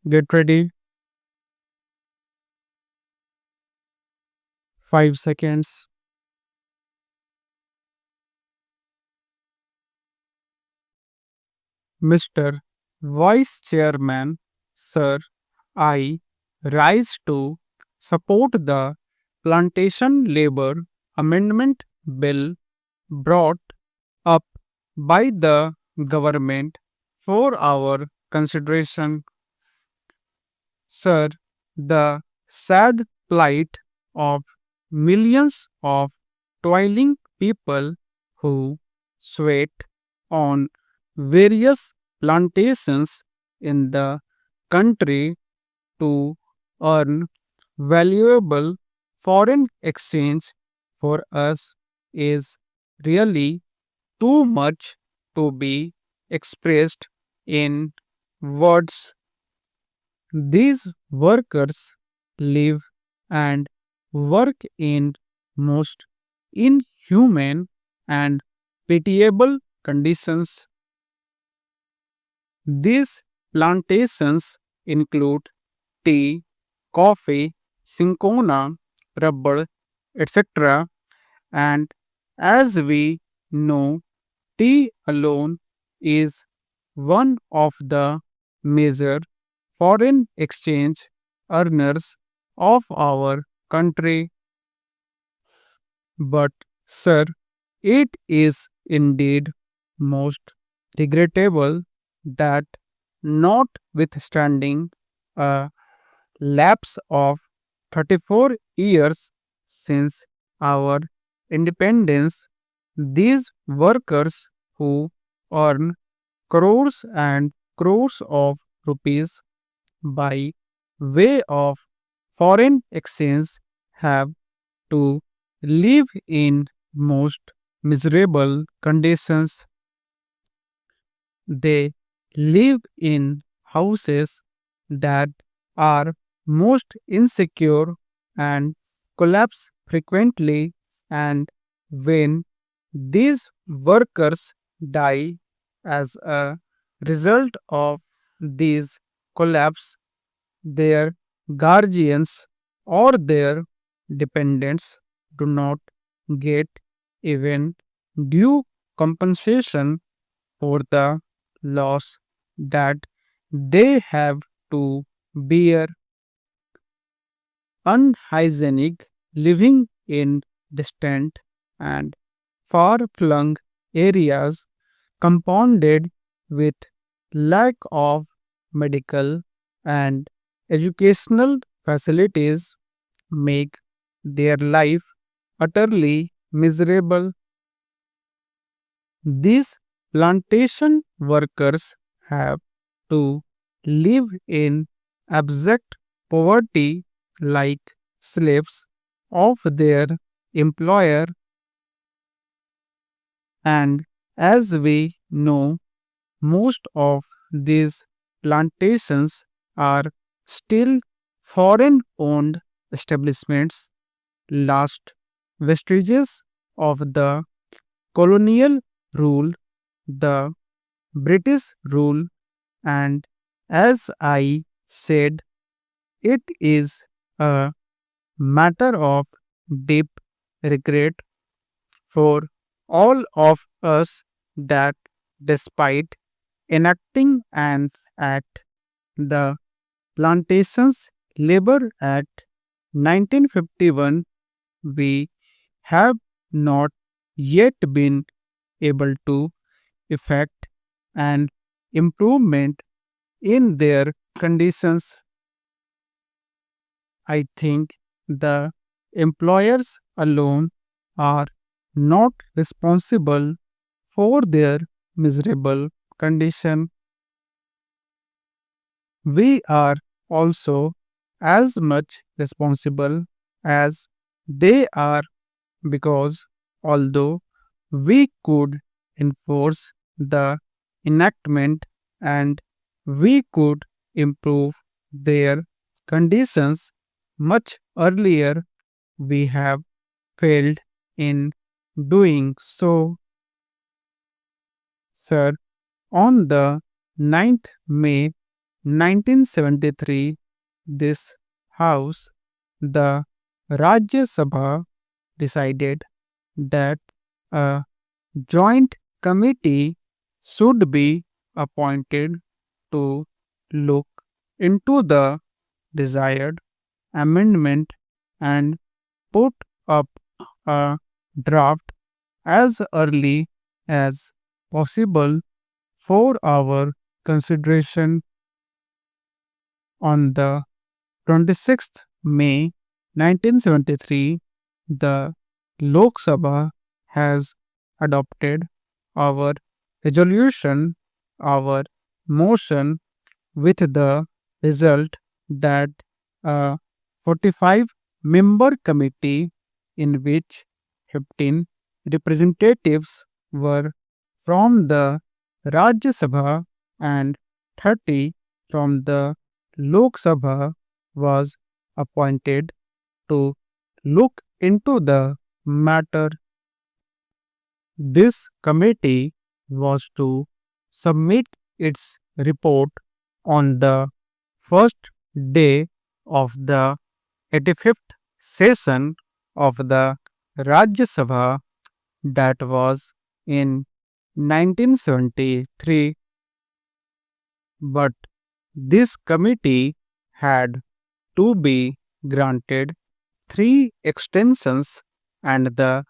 Get ready. 5 seconds. Mr. Vice Chairman, Sir, I rise to support the Plantation Labor Amendment Bill brought up by the government for our consideration. Sir, the sad plight of millions of toiling people who sweat on various plantations in the country to earn valuable foreign exchange for us is really too much to be expressed in words. These workers live and work in most inhumane and pitiable conditions. These plantations include tea, coffee, cinchona, rubber, etc. And as we know, tea alone is one of the major foreign exchange earners of our country. But, sir, it is indeed most regrettable that notwithstanding a lapse of 34 years since our independence, these workers who earn crores and crores of rupees by way of foreign exchange have to live in most miserable conditions. They live in houses that are most insecure and collapse frequently, and when these workers die as a result of these collapse, their guardians or their dependents do not get even due compensation for the loss that they have to bear. Unhygienic living in distant and far flung areas, compounded with lack of medical and educational facilities, make their life utterly miserable. These plantation workers have to live in abject poverty like slaves of their employer, and as we know, most of these plantations are still foreign owned establishments, last vestiges of the colonial rule, the British rule, and as I said, it is a matter of deep regret for all of us that despite enacting an act, the Plantations Labor Act 1951, we have not yet been able to effect an improvement in their conditions. I think the employers alone are not responsible for their miserable condition. We are also as much responsible as they are, because although we could enforce the enactment and we could improve their conditions much earlier, we have failed in doing so. Sir, on the 9th May 1973, this House, the Rajya Sabha, decided that a joint committee should be appointed to look into the desired amendment and put up a draft as early as possible for our consideration on the 26th May 1973. The Lok Sabha has adopted our resolution, our motion, with the result that a 45 member committee, in which 15 representatives were from the Rajya Sabha and 30 from the Lok Sabha, was appointed to look into the matter. This committee was to submit its report on the first day of the 85th session of the Rajya Sabha, that was in 1973, but this committee had to be granted 3 extensions, and the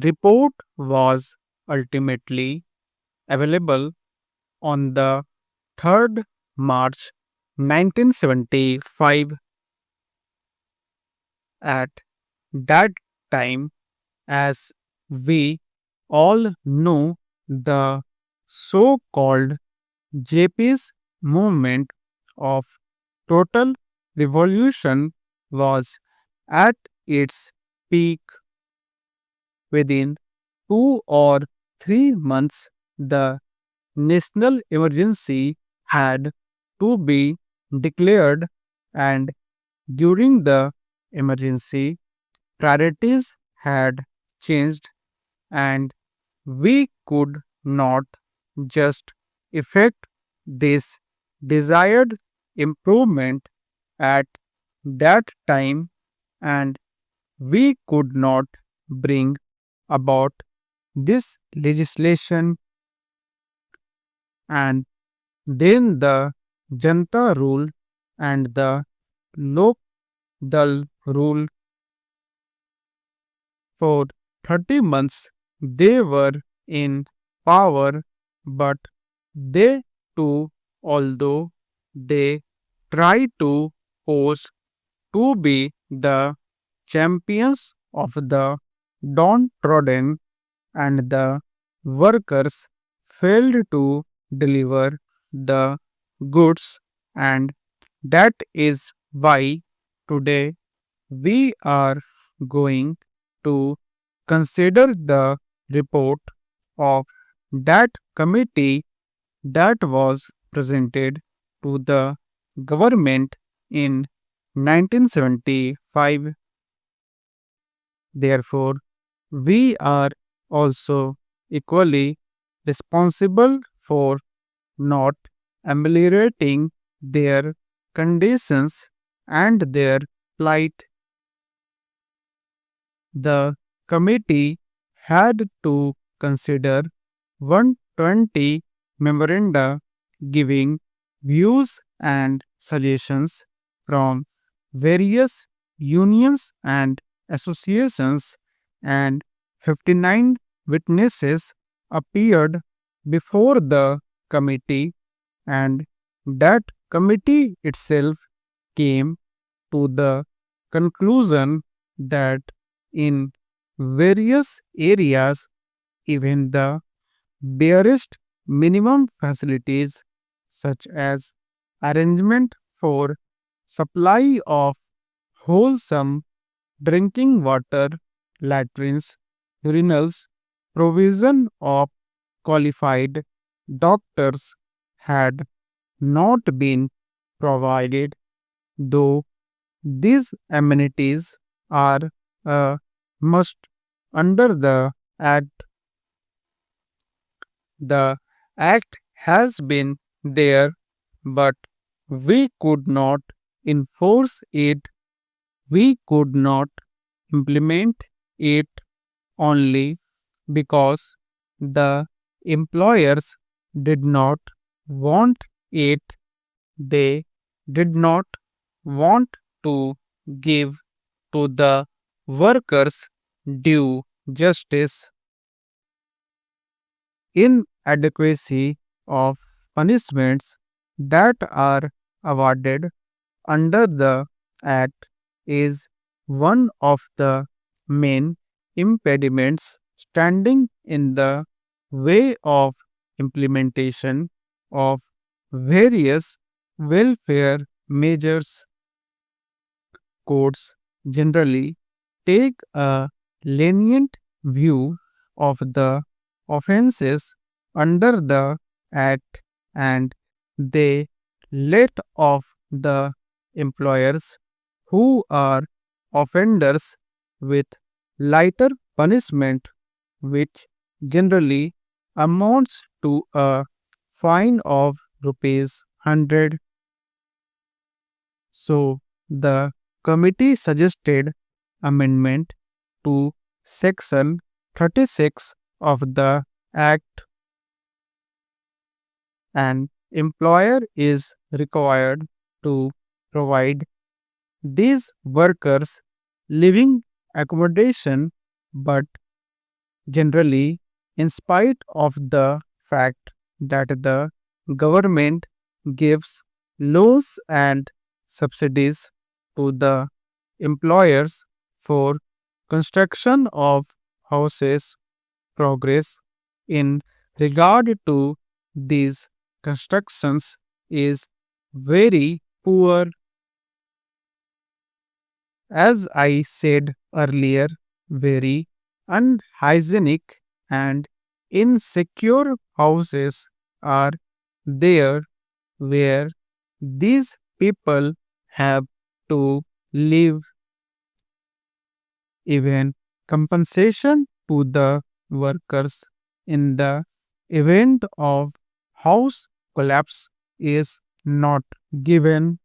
report was ultimately available on the 3rd March 1975. At that time, as we all know, the so called JP's movement of total revolution was at its peak. Within 2 or 3 months, the national emergency had to be declared, and during the emergency, priorities had changed, and we could not just effect this desired improvement at that time, and we could not bring about this legislation, and then the Janta rule and the Lok Dal rule. For 30 months they were in power, but they too, although they tried to pose to be the champions of the downtrodden and the workers, failed to deliver the goods, and that is why today we are going to consider the report of that committee that was presented to the government in 1975. Therefore, we are also equally responsible for not ameliorating their conditions and their plight. The committee had to consider 120 memoranda giving views and suggestions from various unions and associations, and 59 witnesses appeared before the committee, and that committee itself came to the conclusion that in various areas, even the barest minimum facilities, such as arrangement for supply of wholesome drinking water, latrines, urinals, provision of qualified doctors, had not been provided, though these amenities are a must under the Act. The Act has been there, but We could not enforce it, we could not implement it only because the employers did not want it. They did not want to give to the workers due justice. Inadequacy of punishments that are awarded under the Act is one of the main impediments standing in the way of implementation of various welfare measures. Courts generally take a lenient view of the offenses under the Act and they let off the employers who are offenders with lighter punishment, which generally amounts to a fine of rupees 100. So, the committee suggested amendment to section 36 of the Act. An employer is required to provide these workers living accommodation, but generally, in spite of the fact that the government gives loans and subsidies to the employers for construction of houses, progress in regard to these constructions is very poor. As I said earlier, very unhygienic and insecure houses are there where these people have to live. Even compensation to the workers in the event of house collapse is not given.